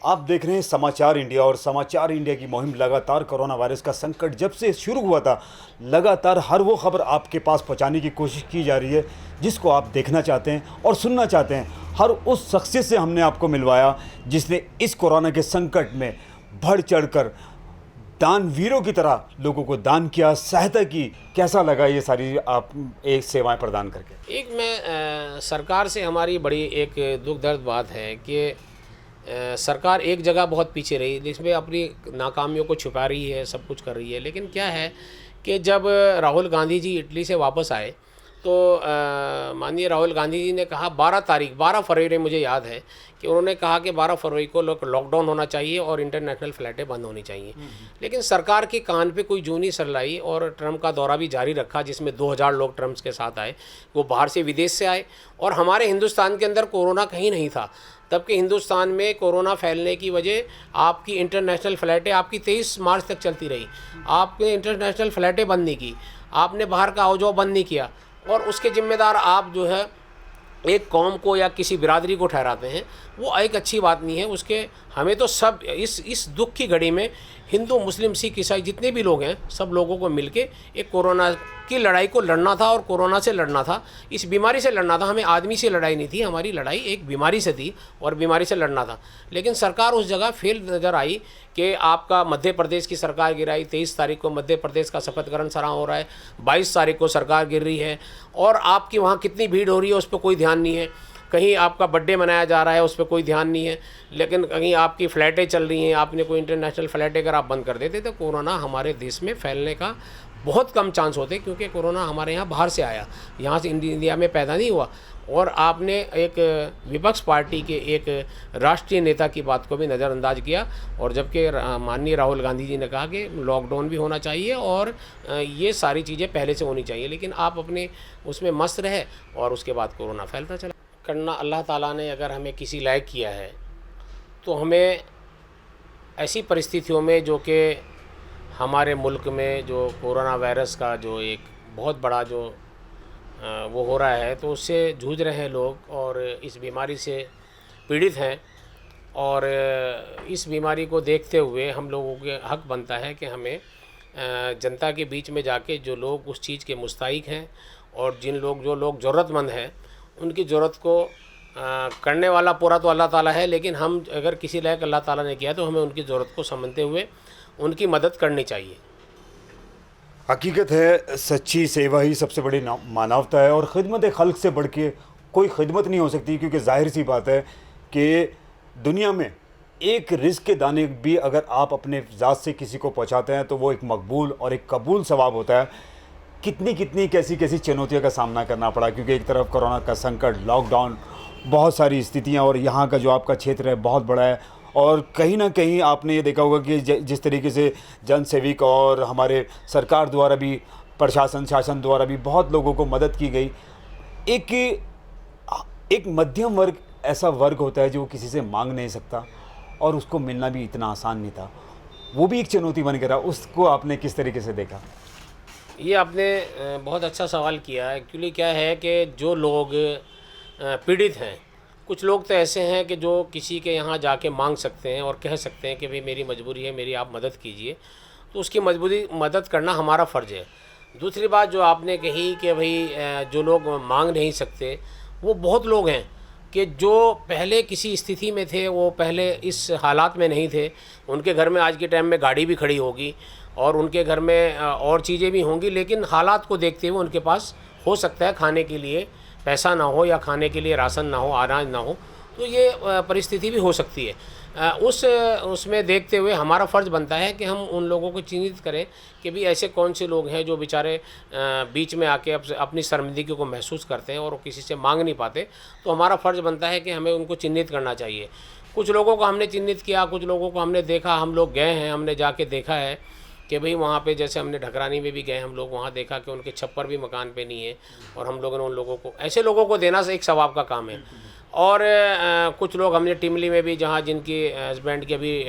आप देख रहे हैं समाचार इंडिया और समाचार इंडिया की मुहिम लगातार कोरोना वायरस का संकट जब से शुरू हुआ था, लगातार हर वो खबर आपके पास पहुंचाने की कोशिश की जा रही है जिसको आप देखना चाहते हैं और सुनना चाहते हैं। हर उस शख्सियत से हमने आपको मिलवाया जिसने इस कोरोना के संकट में बढ़ चढ़कर दानवीरों की तरह लोगों को दान किया, सहायता की। कैसा लगा ये सारी आप एक सेवाएं प्रदान करके? एक मैं सरकार से हमारी बड़ी एक दुख दर्द बात है कि सरकार एक जगह बहुत पीछे रही, जिसमें अपनी नाकामियों को छुपा रही है, सब कुछ कर रही है। लेकिन क्या है कि जब राहुल गांधी जी इटली से वापस आए तो माननीय राहुल गांधी जी ने कहा 12 फरवरी मुझे याद है कि उन्होंने कहा कि 12 फरवरी को लॉकडाउन होना चाहिए और इंटरनेशनल फ़्लाइटें बंद होनी चाहिए। लेकिन सरकार के कान पे कोई जूं नहीं सरलाई और ट्रंप का दौरा भी जारी रखा, जिसमें 2000 लोग ट्रंप के साथ आए। वो बाहर से, विदेश से आए और हमारे हिंदुस्तान के अंदर कोरोना कहीं नहीं था। तब के हिंदुस्तान में कोरोना फैलने की वजह आपकी इंटरनेशनल फ़्लाइटें आपकी 23 मार्च तक चलती रही। आपने इंटरनेशनल फ़्लाइटें बंद नहीं की, आपने बाहर का आओ जाओ बंद नहीं किया और उसके ज़िम्मेदार आप जो है एक कौम को या किसी बिरादरी को ठहराते हैं। वो एक अच्छी बात नहीं है। उसके हमें तो सब इस दुख की घड़ी में हिंदू, मुस्लिम, सिख, ईसाई जितने भी लोग हैं, सब लोगों को मिलके एक कोरोना की लड़ाई को लड़ना था और कोरोना से लड़ना था, इस बीमारी से लड़ना था। हमें आदमी से लड़ाई नहीं थी, हमारी लड़ाई एक बीमारी से थी और बीमारी से लड़ना था। लेकिन सरकार उस जगह फेल नज़र आई कि आपका मध्य प्रदेश की सरकार गिराई। 23 तारीख को मध्य प्रदेश का शपथ ग्रहण समारोह हो रहा है, 22 तारीख को सरकार गिर रही है और आपकी वहाँ कितनी भीड़ हो रही है उस पर कोई ध्यान नहीं है। कहीं आपका बर्थडे मनाया जा रहा है, उस पर कोई ध्यान नहीं है। लेकिन कहीं आपकी फ़्लाइटें चल रही हैं, आपने कोई इंटरनेशनल फ़्लाइटें अगर आप बंद कर देते तो कोरोना हमारे देश में फैलने का बहुत कम चांस होते, क्योंकि कोरोना हमारे यहाँ बाहर से आया, यहाँ से इंडिया में पैदा नहीं हुआ। और आपने एक विपक्ष पार्टी के एक राष्ट्रीय नेता की बात को भी नज़रअंदाज किया, और जबकि माननीय राहुल गांधी जी ने कहा कि लॉकडाउन भी होना चाहिए और ये सारी चीज़ें पहले से होनी चाहिए। लेकिन आप अपने उसमें मस्त रहे और उसके बाद कोरोना फैलता चला। करना अल्लाह ताला ने अगर हमें किसी लायक किया है तो हमें ऐसी परिस्थितियों में, जो कि हमारे मुल्क में जो कोरोना वायरस का जो एक बहुत बड़ा जो वो हो रहा है, तो उससे जूझ रहे हैं लोग और इस बीमारी से पीड़ित हैं। और इस बीमारी को देखते हुए हम लोगों के हक बनता है कि हमें जनता के बीच में जाके जो लोग उस चीज़ के मुस्तहिक हैं और जो लोग ज़रूरतमंद हैं, उनकी ज़रूरत को करने वाला पूरा तो अल्लाह ताला है। लेकिन हम अगर किसी लायक अल्लाह ताला ने किया तो हमें उनकी ज़रूरत को समझते हुए उनकी मदद करनी चाहिए। हकीकत है, सच्ची सेवा ही सबसे बड़ी मानवता है और ख़िदमत खल्क़ से बढ़ के कोई ख़िदमत नहीं हो सकती। क्योंकि जाहिर सी बात है कि दुनिया में एक रिज़्क़ के दाने भी अगर आप अपने ज़ात से किसी को पहुंचाते हैं तो वो एक मकबूल और एक कबूल सवाब होता है। कितनी कैसी चुनौतियों का सामना करना पड़ा, क्योंकि एक तरफ कोरोना का संकट, लॉकडाउन, बहुत सारी स्थितियाँ, और यहाँ का जो आपका क्षेत्र है बहुत बड़ा है। और कहीं ना कहीं आपने ये देखा होगा कि जिस तरीके से जन सेविक और हमारे सरकार द्वारा भी, प्रशासन शासन द्वारा भी बहुत लोगों को मदद की गई। एक मध्यम वर्ग ऐसा वर्ग होता है जो किसी से मांग नहीं सकता और उसको मिलना भी इतना आसान नहीं था, वो भी एक चुनौती बन गया। उसको आपने किस तरीके से देखा? ये आपने बहुत अच्छा सवाल किया है। एक्चुअली क्या है कि जो लोग पीड़ित हैं, कुछ लोग तो ऐसे हैं कि जो किसी के यहाँ जाके मांग सकते हैं और कह सकते हैं कि भाई मेरी मजबूरी है, मेरी आप मदद कीजिए, तो उसकी मदद करना हमारा फ़र्ज़ है। दूसरी बात जो आपने कही कि भाई जो लोग मांग नहीं सकते, वो बहुत लोग हैं कि जो पहले किसी स्थिति में थे, वो पहले इस हालात में नहीं थे। उनके घर में आज के टाइम में गाड़ी भी खड़ी होगी और उनके घर में और चीज़ें भी होंगी, लेकिन हालात को देखते हुए उनके पास हो सकता है खाने के लिए पैसा ना हो या खाने के लिए राशन ना हो, अनाज ना हो, तो ये परिस्थिति भी हो सकती है। उसमें देखते हुए हमारा फ़र्ज़ बनता है कि हम उन लोगों को चिन्हित करें कि भी ऐसे कौन से लोग हैं जो बेचारे बीच में आके अपनी शर्मिंदगी को महसूस करते हैं और किसी से मांग नहीं पाते। तो हमारा फ़र्ज़ बनता है कि हमें उनको चिन्हित करना चाहिए। कुछ लोगों को हमने चिन्हित किया, कुछ लोगों को हमने देखा, हम लोग गए हैं, हमने जाके देखा है कि भाई वहाँ पे, जैसे हमने ढकरानी में भी गए हम लोग, वहाँ देखा कि उनके छप्पर भी मकान पे नहीं है और हम लोगों ने उन लोगों को, ऐसे लोगों को देना एक सवाब का काम है। और कुछ लोग हमने टिमली में भी, जहाँ जिनकी हस्बैंड के अभी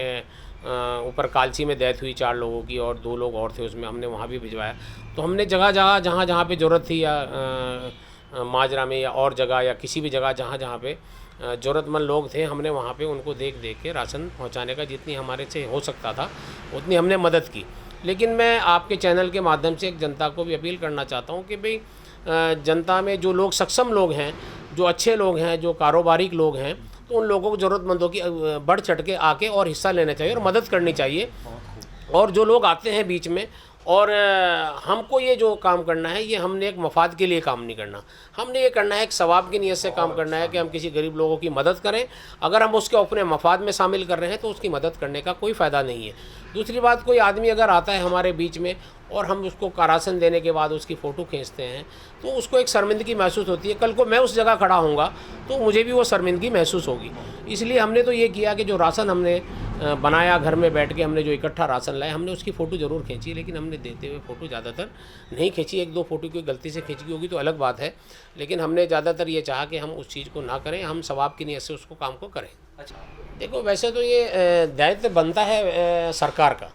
ऊपर कालसी में डेथ हुई 4 लोगों की और 2 लोग और थे उसमें, हमने वहाँ भी भिजवाया। तो हमने जगह जहाँ पे ज़रूरत थी, या माजरा में या और जगह या किसी भी जगह जहाँ पे ज़रूरतमंद लोग थे, हमने वहाँ पे उनको देख देख के राशन पहुँचाने का जितनी हमारे से हो सकता था उतनी हमने मदद की। लेकिन मैं आपके चैनल के माध्यम से एक जनता को भी अपील करना चाहता हूँ कि भाई जनता में जो लोग सक्षम लोग हैं, जो अच्छे लोग हैं, जो कारोबारी लोग हैं, तो उन लोगों को ज़रूरतमंदों की बढ़ चढ़ के आके और हिस्सा लेना चाहिए और मदद करनी चाहिए। और जो लोग आते हैं बीच में, और हमको ये जो काम करना है, ये हमने एक मफाद के लिए काम नहीं करना, हमने ये करना है एक सवाब की नीयत से काम करना है कि हम किसी गरीब लोगों की मदद करें। अगर हम उसके अपने मफाद में शामिल कर रहे हैं तो उसकी मदद करने का कोई फ़ायदा नहीं है। दूसरी बात, कोई आदमी अगर आता है हमारे बीच में और हम उसको राशन देने के बाद उसकी फ़ोटो खींचते हैं तो उसको एक शर्मिंदगी महसूस होती है। कल को मैं उस जगह खड़ा होऊंगा तो मुझे भी वो शर्मिंदगी महसूस होगी। इसलिए हमने तो ये किया कि जो राशन हमने बनाया, घर में बैठ के हमने जो इकट्ठा राशन लाया, हमने उसकी फ़ोटो ज़रूर खींची, लेकिन हमने देते हुए फ़ोटो ज़्यादातर नहीं खींची। एक दो फ़ोटो कोई गलती से खींची होगी तो अलग बात है, लेकिन हमने ज़्यादातर ये चाहा कि हम उस चीज़ को ना करें, हम सवाब की नीयत से उसको काम को करें। अच्छा, देखो वैसे तो ये दायित्व बनता है सरकार का,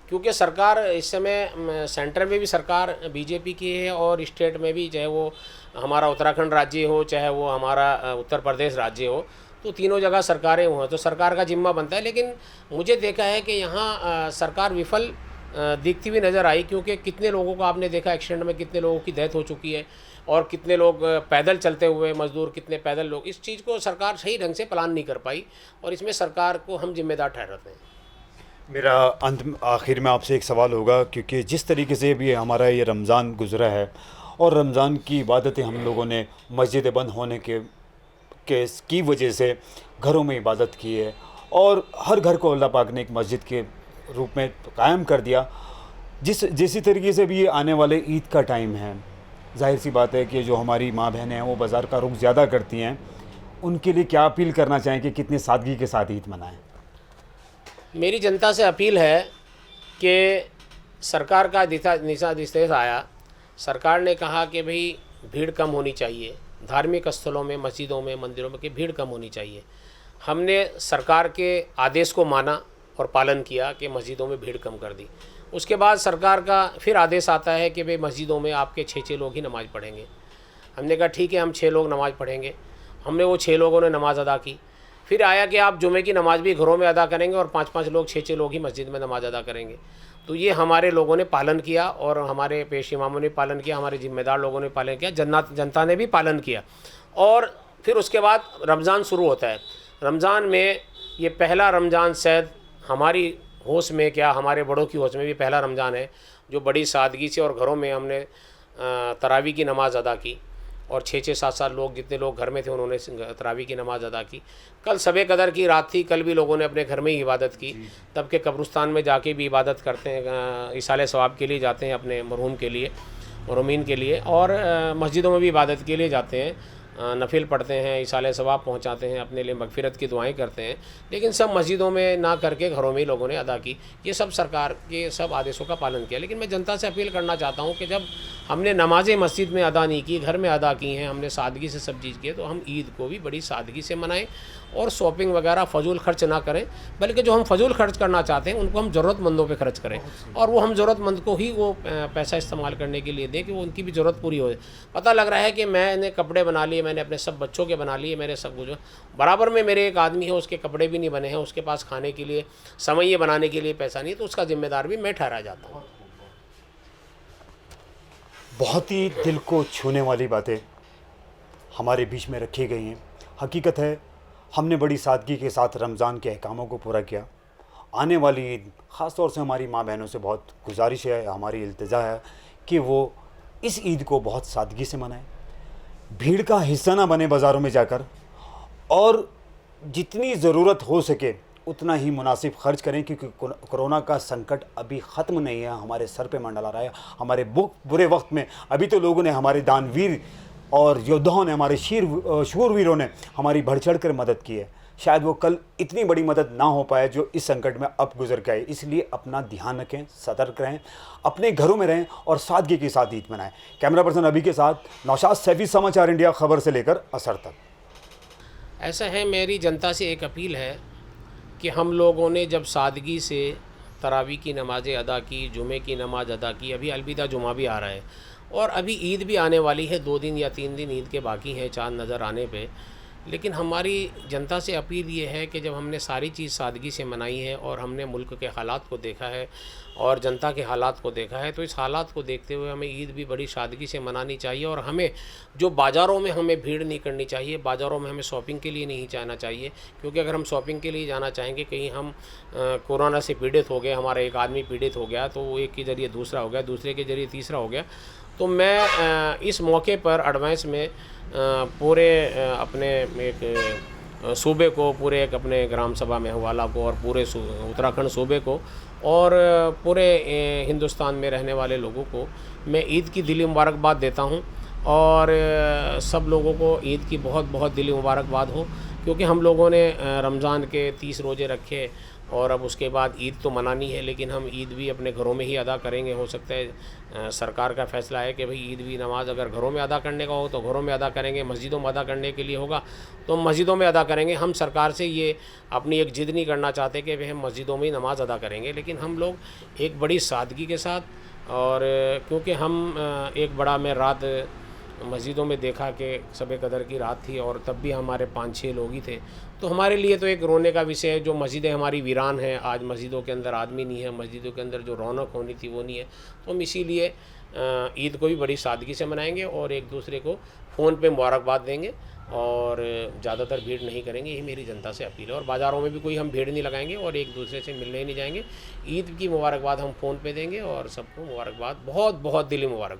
क्योंकि सरकार इस समय सेंटर में भी सरकार बीजेपी की है और स्टेट में भी, चाहे वो हमारा उत्तराखंड राज्य हो चाहे वो हमारा उत्तर प्रदेश राज्य हो, तो तीनों जगह सरकारें हुआ तो सरकार का जिम्मा बनता है। लेकिन मुझे देखा है कि यहाँ सरकार विफल दिखती हुई नज़र आई, क्योंकि कितने लोगों को आपने देखा एक्सीडेंट में, कितने लोगों की डेथ हो चुकी है और कितने लोग पैदल चलते हुए मजदूर, कितने पैदल लोग, इस चीज़ को सरकार सही ढंग से प्लान नहीं कर पाई और इसमें सरकार को हम जिम्मेदार ठहराते हैं। मेरा अंत आखिर में आपसे एक सवाल होगा, क्योंकि जिस तरीके से भी हमारा ये रमज़ान गुज़रा है और रमज़ान की इबादतें हम लोगों ने मस्जिदें बंद होने की वजह से घरों में इबादत की है और हर घर को अल्लाह पाक ने एक मस्जिद के रूप में कायम कर दिया। जैसी तरीके से भी ये आने वाले ईद का टाइम है, जाहिर सी बात है कि जो हमारी माँ बहनें हैं वो बाज़ार का रुख ज़्यादा करती हैं, उनके लिए क्या अपील करना चाहें कि कितनी सादगी के साथ ईद मनाएं? मेरी जनता से अपील है कि सरकार का दिशा निर्देश आया, सरकार ने कहा कि भाई भीड़ कम होनी चाहिए, धार्मिक स्थलों में, मस्जिदों में, मंदिरों में कि भीड़ कम होनी चाहिए। हमने सरकार के आदेश को माना और पालन किया कि मस्जिदों में भीड़ कम कर दी। उसके बाद सरकार का फिर आदेश आता है कि भाई मस्जिदों में आपके 6 लोग ही नमाज़ पढ़ेंगे। हमने कहा ठीक है, हम 6 लोग नमाज़ पढ़ेंगे। हमने वो 6 लोगों ने नमाज़ अदा की। फिर आया कि आप जुमे की नमाज़ भी घरों में अदा करेंगे और 5-5 लोग, 6-6 लोग ही मस्जिद में नमाज़ अदा करेंगे। तो ये हमारे लोगों ने पालन किया और हमारे पेश इमामों ने पालन किया, हमारे जिम्मेदार लोगों ने पालन किया, जनता ने भी पालन किया। और फिर उसके बाद रमज़ान शुरू होता है। रमज़ान में ये पहला रमज़ान शायद हमारी होश में, क्या हमारे बड़ों की होश में भी पहला रमज़ान है जो बड़ी सादगी से और घरों में हमने तरावी की नमाज़ अदा की और 6-6, 7-7 लोग, जितने लोग घर में थे उन्होंने तरावी की नमाज़ अदा की। कल शब कदर की रात थी, कल भी लोगों ने अपने घर में ही इबादत की। तब के कब्रिस्तान में जाके भी इबादत करते हैं, इसाले सवाब के लिए जाते हैं, अपने मरहूम के लिए, मरहूमीन के लिए, और मस्जिदों में भी इबादत के लिए जाते हैं, नफिल पढ़ते हैं, इसाले सवाब पहुंचाते हैं, अपने लिए मगफिरत की दुआएं करते हैं। लेकिन सब मस्जिदों में ना करके घरों में ही लोगों ने अदा की। ये सब सरकार के सब आदेशों का पालन किया। लेकिन मैं जनता से अपील करना चाहता हूँ कि जब हमने नमाज़ें मस्जिद में अदा नहीं की, घर में अदा की हैं, हमने सादगी से सब चीज़ किए, तो हम ईद को भी बड़ी सादगी से मनाएं और शॉपिंग वगैरह फ़जूल खर्च ना करें, बल्कि जो हम फ़जूल खर्च करना चाहते हैं उनको हम ज़रूरतमंदों पे खर्च करें और वो हम ज़रूरतमंद को ही वो पैसा इस्तेमाल करने के लिए दें कि वो उनकी भी ज़रूरत पूरी हो। पता लग रहा है कि मैंने कपड़े बना लिए, मैंने अपने सब बच्चों के बना लिए, मेरे सब कुछ बराबर में, मेरे एक आदमी है उसके कपड़े भी नहीं बने हैं, उसके पास खाने के लिए, समैये बनाने के लिए पैसा नहीं, तो उसका जिम्मेदार भी मैं ठहरा जाता हूँ। बहुत ही दिल को छूने वाली बातें हमारे बीच में रखी गई हैं। हकीकत है, हमने बड़ी सादगी के साथ रमज़ान के अहकामों को पूरा किया। आने वाली ईद ख़ास तौर से हमारी माँ बहनों से बहुत गुजारिश है, हमारी इल्तिजा है कि वो इस ईद को बहुत सादगी से मनाएं, भीड़ का हिस्सा ना बने बाज़ारों में जाकर, और जितनी ज़रूरत हो सके उतना ही मुनासिब खर्च करें, क्योंकि कोरोना का संकट अभी ख़त्म नहीं है, हमारे सर पे मंडला रहा है। हमारे बुरे वक्त में अभी तो लोगों ने, हमारे दानवीर और योद्धाओं ने, हमारे शूरवीरों ने हमारी बढ़ चढ़ कर मदद की है। शायद वो कल इतनी बड़ी मदद ना हो पाए जो इस संकट में अब गुजर गए। इसलिए अपना ध्यान रखें, सतर्क रहें, अपने घरों में रहें और सादगी के साथ ईद मनाएं। कैमरा पर्सन अभी के साथ नौशाद सैफी, समाचार इंडिया, खबर से लेकर असर तक। ऐसा है, मेरी जनता से एक अपील है कि हम लोगों ने जब सादगी से तरावी की नमाज़ें अदा की, जुमे की नमाज़ अदा की, अभी अलविदा जुमा भी आ रहा है और अभी ईद भी आने वाली है, 2 दिन या 3 दिन ईद के बाकी हैं चाँद नज़र आने पे, लेकिन हमारी जनता से अपील ये है कि जब हमने सारी चीज़ सादगी से मनाई है और हमने मुल्क के हालात को देखा है और जनता के हालात को देखा है, तो इस हालात को देखते हुए हमें ईद भी बड़ी सादगी से मनानी चाहिए। और हमें जो बाज़ारों में हमें भीड़ नहीं करनी चाहिए, बाज़ारों में हमें शॉपिंग के लिए नहीं जाना चाहिए, क्योंकि अगर हम शॉपिंग के लिए जाना चाहेंगे, कहीं हम कोरोना से पीड़ित हो गए, हमारा एक आदमी पीड़ित हो गया तो वो एक के ज़रिए दूसरा हो गया, दूसरे के ज़रिए तीसरा हो गया। तो मैं इस मौके पर एडवांस में पूरे अपने एक सूबे को, पूरे एक अपने ग्राम सभा में हवाला को और पूरे उत्तराखंड सूबे को और पूरे हिंदुस्तान में रहने वाले लोगों को मैं ईद की दिली मुबारकबाद देता हूं। और सब लोगों को ईद की बहुत बहुत दिली मुबारकबाद हो, क्योंकि हम लोगों ने रमज़ान के 30 रोज़े रखे और अब उसके बाद ईद तो मनानी है, लेकिन हम ईद भी अपने घरों में ही अदा करेंगे। हो सकता है सरकार का फ़ैसला है कि भाई ईद भी नमाज़ अगर घरों में अदा करने का हो तो घरों में अदा करेंगे, मस्जिदों में अदा करने के लिए होगा तो मस्जिदों में अदा करेंगे। हम सरकार से ये अपनी एक ज़िद नहीं करना चाहते कि भाई हम मस्जिदों में ही नमाज़ अदा करेंगे, लेकिन हम लोग एक बड़ी सादगी के साथ और क्योंकि हम एक बड़ा मैं रात मस्जिदों में देखा कि शब कदर की रात थी और तब भी हमारे 5-6 लोग ही थे, तो हमारे लिए तो एक रोने का विषय है। जो मस्जिदें हमारी वीरान हैं, आज मस्जिदों के अंदर आदमी नहीं है, मस्जिदों के अंदर जो रौनक होनी थी वो नहीं है, तो हम इसीलिए ईद को भी बड़ी सादगी से मनाएंगे और एक दूसरे को फ़ोन पे मुबारकबाद देंगे और ज़्यादातर भीड़ नहीं करेंगे, यही मेरी जनता से अपील है। और बाज़ारों में भी कोई हम भीड़ नहीं लगाएंगे और एक दूसरे से मिलने नहीं जाएंगे। ईद की मुबारकबाद हम फ़ोन पे देंगे और सबको मुबारकबाद, बहुत बहुत दिली मुबारक।